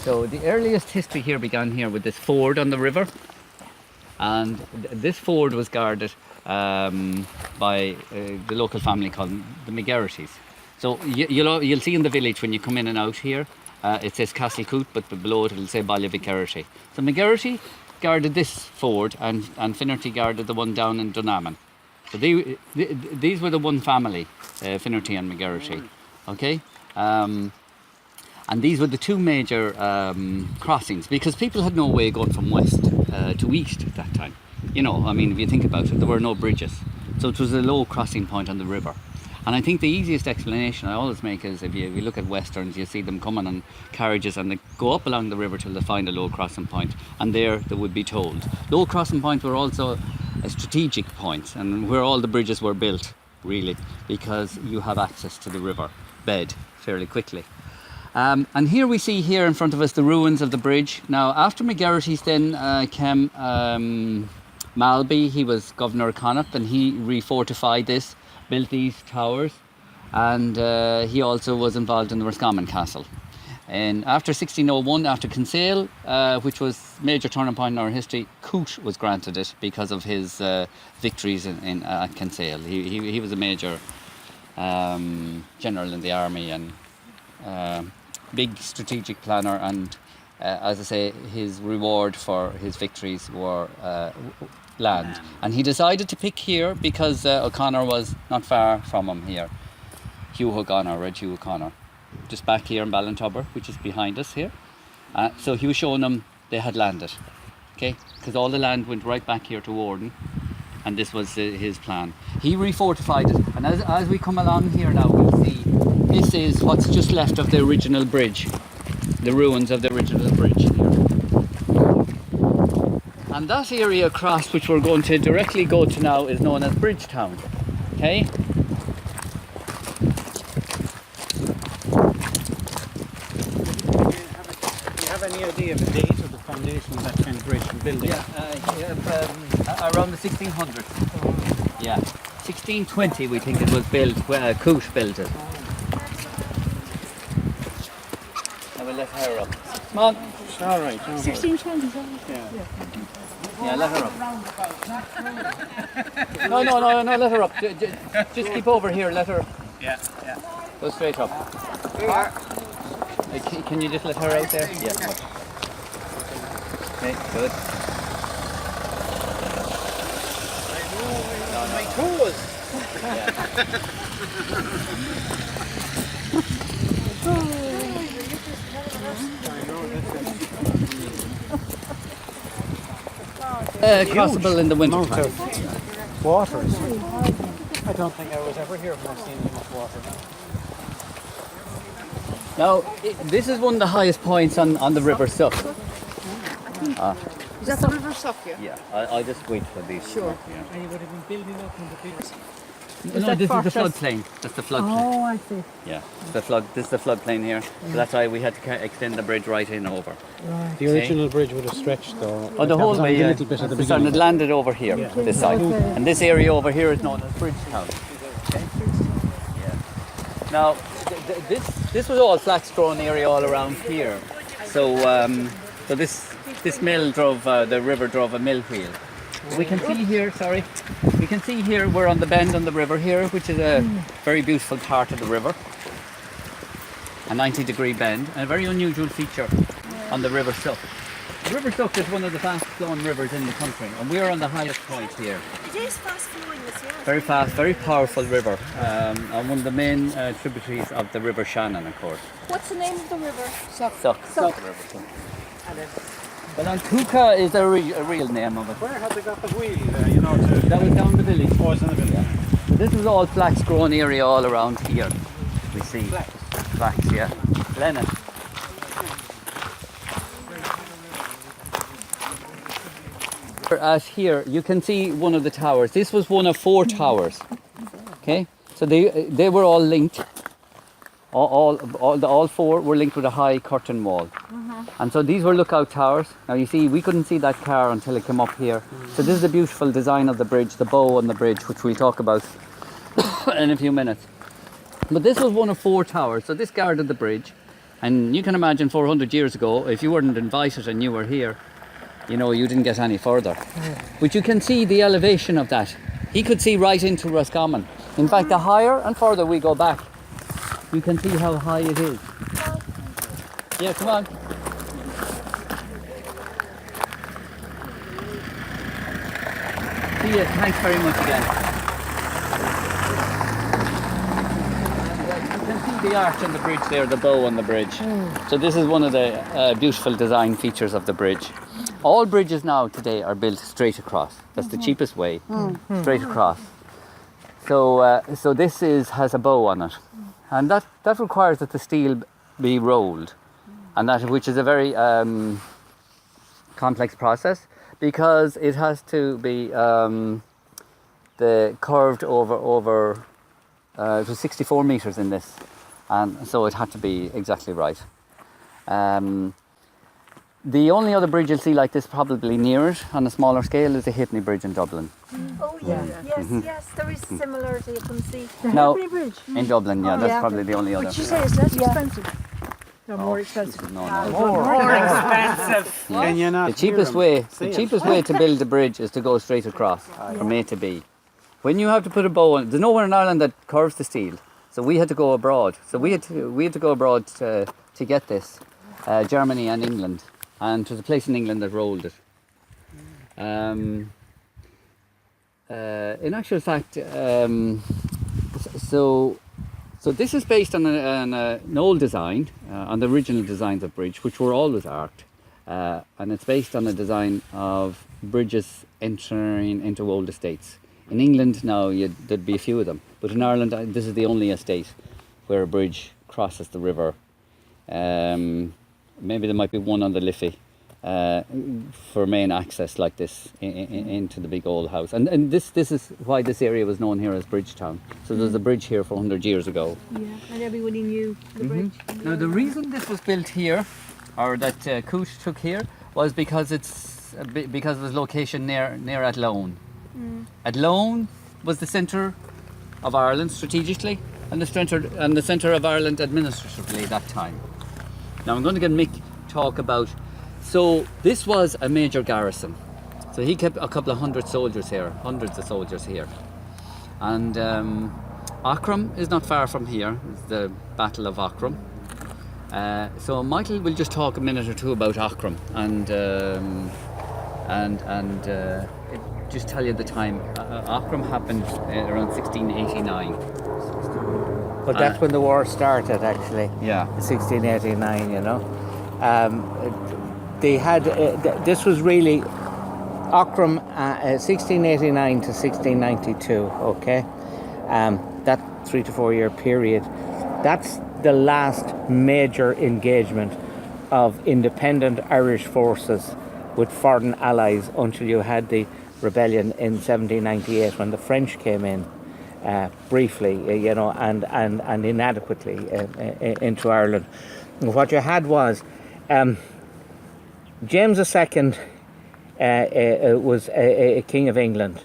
So the earliest history here began here with this ford on the river, and this ford was guarded by the local family called the McGarrity's. So you'll see in the village when you come in and out here, it says Castlecoote, but below it will say Ballyvicarity. So McGarrity guarded this ford, and Finnerty guarded the one down in Dunaman. So these were the one family, Finnerty and McGarrity. Okay. And these were the two major crossings, because people had no way going from west to east at that time. You know, I mean, if you think about it, there were no bridges. So it was a low crossing point on the river. And I think the easiest explanation I always make is if you look at westerns, you see them coming on carriages and they go up along the river till they find a low crossing point, and there they would be told. Low crossing points were also a strategic point, and where all the bridges were built, really, because you have access to the river bed fairly quickly. And here we see here in front of us the ruins of the bridge. Now, after McGarrity's then came Malby. He was Governor of Connaught, and he refortified this, built these towers, and he also was involved in the Roscommon Castle. And after 1601, after Kinsale, which was a major turning point in our history, Coote was granted it because of his victories at Kinsale. He was a major general in the army and big strategic planner, and as I say, his reward for his victories were land. And he decided to pick here because O'Connor was not far from him here. Hugh O'Connor, Red Hugh O'Connor, just back here in Ballintubber, which is behind us here. So he was showing them they had landed, okay? Because all the land went right back here to Warden, and this was his plan. He refortified it, and as we come along here now, we'll see this is what's just left of the original bridge, the ruins of the original bridge here. And that area across, which we're going to directly go to now, is known as Bridgetown, okay? Do you have any idea of the date of the foundation of that kind of bridge and building? Around the 1600s. Yeah, 1620 we think it was built. Coote built it. I will let her up. Come on. All right. 1620. Yeah, let her up. No, let her up. Just keep over here, let her. Yeah. Go straight up. Can you just let her out there? Yeah. Okay, good. My toes. Crossable in the winter Amount time. of waters. I don't think I was ever here when I've seen enough water. Now, this is one of the highest points on the River Suck. Is that the River Suck, Yeah, I'll just wait for these. Sure. Yeah. And you would have been building up in the big... No, that this fortress? is the floodplain. That's the floodplain. Oh, I see. Yeah, this is the floodplain here. So that's why we had to extend the bridge right in over. Right. The original bridge would have stretched though. Oh, the whole way, a little bit at the So it beginning. landed over here, this side. Okay. And this area over here is known as Bridgetown. Okay? Yeah. Now, this was all flax-grown area all around here. So, so this mill drove, the river drove a mill wheel. We can see here, we can see here we're on the bend on the river here, which is a very beautiful part of the river. A 90-degree bend, and a very unusual feature on the River Suck. The River Suck is one of the fastest flowing rivers in the country, and we're on the highest point here. It is fast flowing this year. Very fast, very powerful river, and one of the main tributaries of the River Shannon, of course. What's the name of the river? Suck. Suck. River Suck. But Antuca is a real name of it. Where have they got the wheel there, you know, to... That was down the village. Oh, it's in the village. Yeah. So this is all flax grown area all around here. We see flax, yeah. Lennon. As here, you can see one of the towers. This was one of 4 towers. Okay, so they were all linked. All 4 were linked with a high curtain wall. And so these were lookout towers. Now you see, we couldn't see that car until it came up here. So this is the beautiful design of the bridge, the bow on the bridge, which we'll talk about in a few minutes. But this was one of 4 towers. So this guarded the bridge. And you can imagine 400 years ago, if you weren't invited and you were here, you know, you didn't get any further. But you can see the elevation of that. He could see right into Roscommon. In fact, the higher and further we go back, you can see how high it is. Yeah, come on. See you. Thanks very much again. You can see the arch on the bridge there, the bow on the bridge. So this is one of the beautiful design features of the bridge. All bridges now today are built straight across. That's the cheapest way, straight across. So this has a bow on it, and that requires that the steel be rolled, and which is a very complex process, because it has to be curved over it was 64 meters in this, and so it had to be exactly right. The only other bridge you'll see like this, probably near it on a smaller scale, is the Hickney Bridge in Dublin. Oh yeah, yes, there is similarity, you can see. No, Hickney Bridge. in Dublin, yeah, that's probably the only other. Would you say it's less expensive? Or more expensive? No. More expensive. Can you not The cheapest way to build a bridge is to go straight across from A to B. When you have to put a bow on, there's nowhere in Ireland that curves the steel, so we had to go abroad. So we had to go abroad to get this, Germany and England, and there's a place in England that rolled it. In actual fact, so this is based on an old design, on the original designs of bridge, which were always arced, and it's based on a design of bridges entering into old estates. In England now, there'd be a few of them, but in Ireland, this is the only estate where a bridge crosses the river. Maybe there might be one on the Liffey for main access like this into the big old house. And this is why this area was known here as Bridgetown. So there's a bridge here 400 years ago. Yeah, and everybody knew the bridge. Now the reason this was built here, or that Coote took here, was because it was location near Athlone. Athlone was the centre of Ireland strategically, and the centre of Ireland administratively at that time. Now I'm going to get Mick talk about. So this was a major garrison. So he kept a couple of hundreds of soldiers here. And Akram is not far from here. It's the Battle of Aughrim. So Michael will just talk a minute or two about Akram and just tell you the time. Akram happened around 1689. But that's when the war started, actually. Yeah. 1689, you know. They had, this was really Aughrim, 1689 to 1692, okay? That 3 to 4 year period. That's the last major engagement of independent Irish forces with foreign allies until you had the rebellion in 1798 when the French came in. Briefly, you know, and inadequately into Ireland. What you had was James II was a king of England.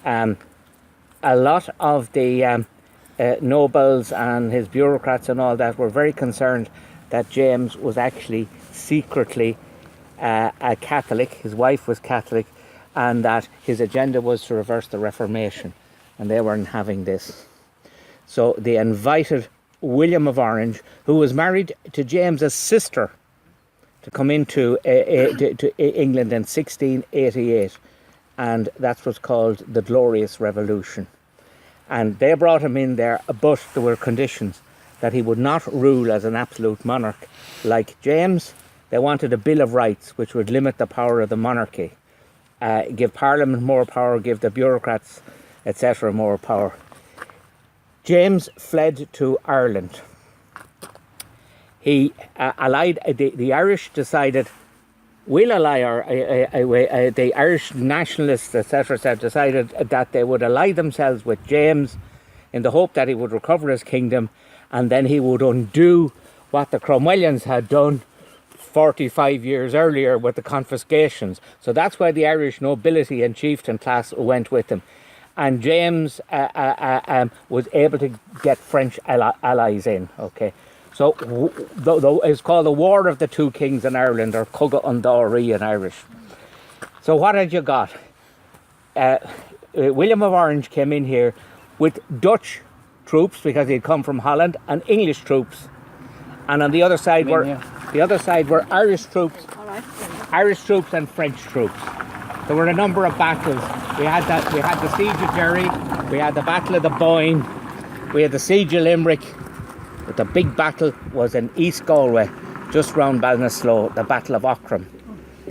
A lot of the nobles and his bureaucrats and all that were very concerned that James was actually secretly a Catholic. His wife was Catholic, and that his agenda was to reverse the Reformation. And they weren't having this. So they invited William of Orange, who was married to James's sister, to come into to England in 1688. And that's what's called the Glorious Revolution. And they brought him in there, but there were conditions that he would not rule as an absolute monarch like James. They wanted a Bill of Rights, which would limit the power of the monarchy, give Parliament more power, give the bureaucrats, etc., more power. James fled to Ireland. He allied, the Irish decided, we'll ally the Irish nationalists, etc., decided that they would ally themselves with James in the hope that he would recover his kingdom, and then he would undo what the Cromwellians had done 45 years earlier with the confiscations. So that's why the Irish nobility and chieftain class went with him. And James was able to get French allies in, okay. So it's called the War of the Two Kings in Ireland, or Cugga Undari in Irish. So what had you got? William of Orange came in here with Dutch troops because he'd come from Holland, and English troops, and on the other side were Irish troops, and French troops. There were a number of battles. We had the siege of Derry, we had the Battle of the Boyne, we had the siege of Limerick, but the big battle was in East Galway, just round Ballinasloe, the Battle of Aughrim.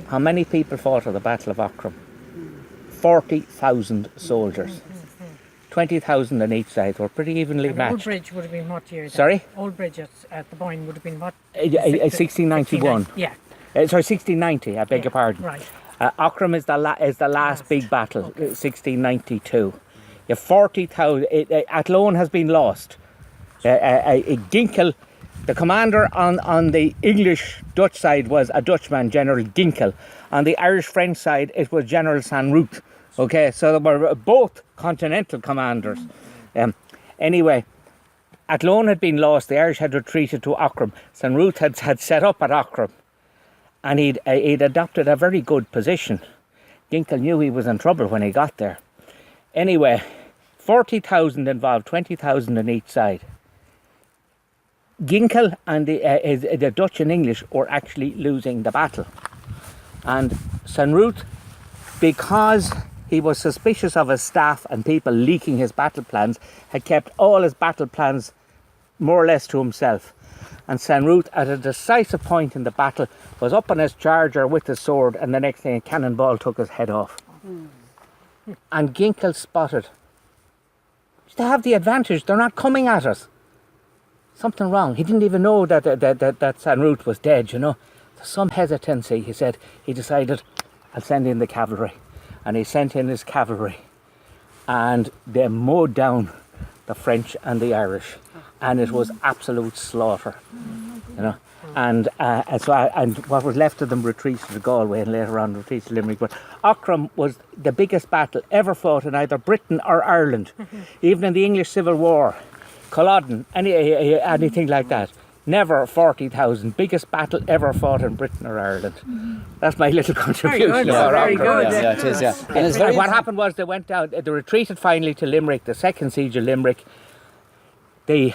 How many people fought at the Battle of Aughrim? 40,000 soldiers. 20,000 on each side. Were pretty evenly matched. Old Bridge would have been what year? Sorry? Old Bridge at the Boyne would have been what? 1691. Yeah. Sorry, 1690. I beg your pardon. Right. Aughrim is the last big battle. 1692. You have 40,000. Athlone has been lost. Ginkel, the commander on the English-Dutch side was a Dutchman, General Ginkel. On the Irish-French side, it was General Sanrout. Okay, so they were both continental commanders. Anyway, Athlone had been lost. The Irish had retreated to Akram. Sanrout had set up at Akram, and he'd adopted a very good position. Ginkel knew he was in trouble when he got there. Anyway, 40,000 involved, 20,000 on each side. Ginkel and the Dutch and English were actually losing the battle. And Sanrout, because he was suspicious of his staff and people leaking his battle plans, had kept all his battle plans more or less to himself. And Sanrout, at a decisive point in the battle, was up on his charger with his sword, and the next thing a cannonball took his head off. And Ginkel spotted, they have the advantage, they're not coming at us. Something wrong. He didn't even know that Sanrout was dead, you know. There's some hesitancy, he said. He decided, I'll send in the cavalry. And he sent in his cavalry, and they mowed down the French and the Irish, and it was absolute slaughter, you know. And what was left of them retreated to Galway, and later on retreated to Limerick. But Aughrim was the biggest battle ever fought in either Britain or Ireland, even in the English Civil War, Culloden, anything like that. Never 40,000. Biggest battle ever fought in Britain or Ireland. That's my little contribution. Very good. Yeah, it is, yeah. And it's very what happened was they went down, they retreated finally to Limerick, the second siege of Limerick. The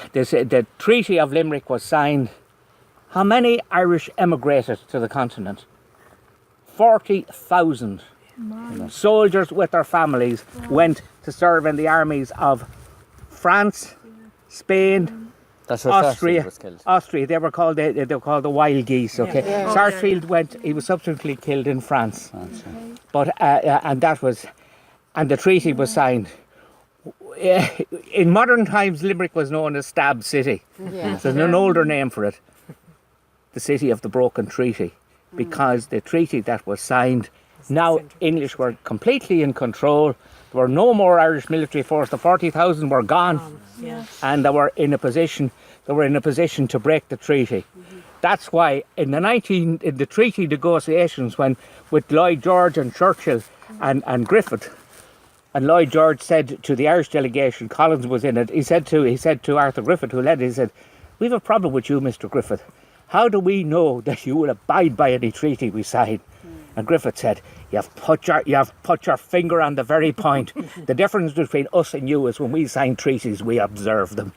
Treaty of Limerick was signed. How many Irish emigrated to the continent? 40,000. Soldiers with their families went to serve in the armies of France, Spain, That's where Austria. Sarsfield was killed. Austria. They were called the wild geese. Okay, Sarsfield went. He was subsequently killed in France. But and the treaty was signed. In modern times, Limerick was known as Stab City. There's an older name for it, the City of the Broken Treaty, because the treaty that was signed. Now English were completely in control. There were no more Irish military force. The 40,000 were gone, and they were in a position. To break the treaty. That's why in the treaty negotiations, when with Lloyd George and Churchill and Griffith, and Lloyd George said to the Irish delegation, Collins was in it. He said to Arthur Griffith, who led it, he said, "We have a problem with you, Mr. Griffith. How do we know that you will abide by any treaty we sign?" And Griffith said, You've put your finger on the very point. The difference between us and you is when we sign treaties, we observe them."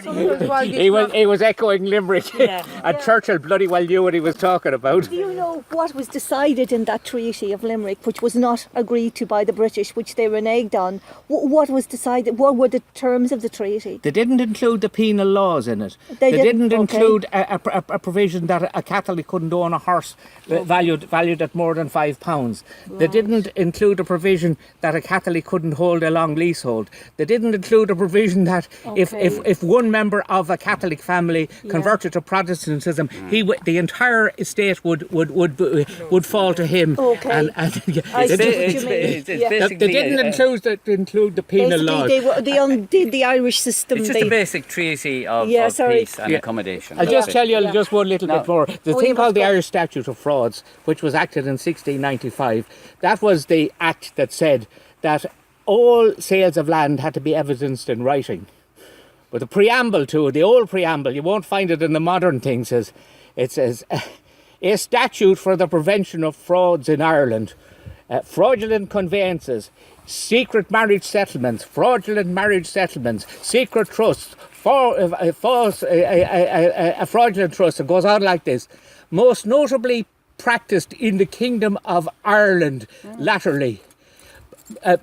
He was echoing Limerick, and Churchill bloody well knew what he was talking about. Do you know what was decided in that Treaty of Limerick, which was not agreed to by the British, which they reneged on? What was decided? What were the terms of the treaty? They didn't include the penal laws in it. They didn't include a provision that a Catholic couldn't own a horse valued at more than £5. They didn't include a provision that a Catholic couldn't hold a long leasehold. They didn't include a provision that if one member of a Catholic family converted to Protestantism, the entire estate would fall to him. Okay. I see what you mean. They didn't include the penal laws. They undid the Irish system. It's just a basic treaty of peace and accommodation. I'll just tell you just one little bit more. The thing called the Irish Statute of Frauds, which was acted in 1695, that was the act that said that all sales of land had to be evidenced in writing. But the preamble to it, the old preamble, you won't find it in the modern thing, says, it says, a statute for the prevention of frauds in Ireland, fraudulent conveyances, secret marriage settlements, fraudulent marriage settlements, secret trusts, a fraudulent trust. It goes on like this. Most notably practised in the Kingdom of Ireland latterly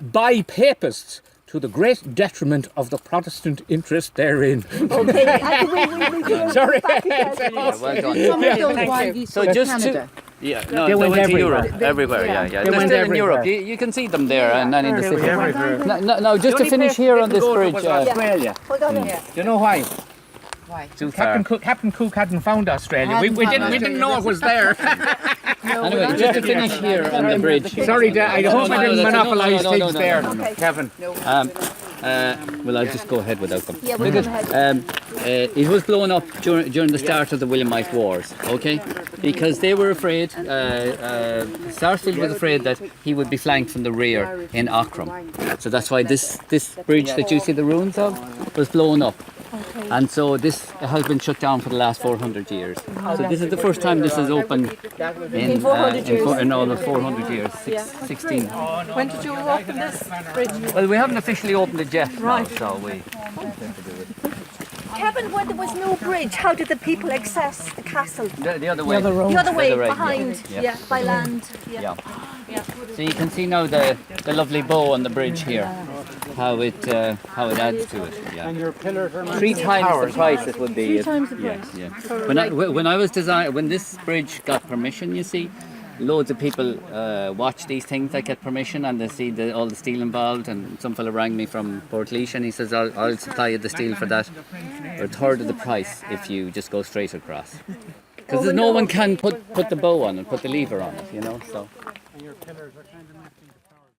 by papists to the great detriment of the Protestant interest therein. Okay, and we do it Sorry. back again. Yeah, well done. Some of those wild So just to, yeah, no, they went to everywhere. Europe, everywhere, yeah. They're went still in everywhere. Europe. You can see them there and then in the city. everywhere. No, just to finish here on this bridge. Australia. Hold on. Do you know why? Why? Too far. Captain Cook hadn't found Australia. We didn't know it was there. Anyway, just to finish here on the bridge. Sorry, I hope I didn't monopolise no, things no, there, no. Kevin. Well, I'll just go ahead without them. Yeah, we'll go ahead. It was blown up during the start of the Williamite Wars, okay? Because they were afraid, Sarsfield was afraid that he would be flanked from the rear in Akram. So that's why this bridge that you see the ruins of was blown up. And so this has been shut down for the last 400 years. So this is the first time this is opened in 400 years. in all of 400 years, 16. When did you open this bridge? Well, we haven't officially opened it yet, right? So we. Kevin, when there was no bridge, how did the people access the castle? The other way. The other way, The other way, behind, yeah. by land. Yeah. So you can see now the lovely bow on the bridge here, how it adds to it. Yeah. And your pillars are 3 times the price it would be. 3 times the Yeah, price. yeah. When this bridge got permission, you see, loads of people watch these things that get permission, and they see all the steel involved. And some fella rang me from Portlaoise, and he says, "I'll supply you the steel for that, or a third of the price if you just go straight across." Because no one can put the bow on and put the lever on it, you know. So. and your pillars are kind of missing the top.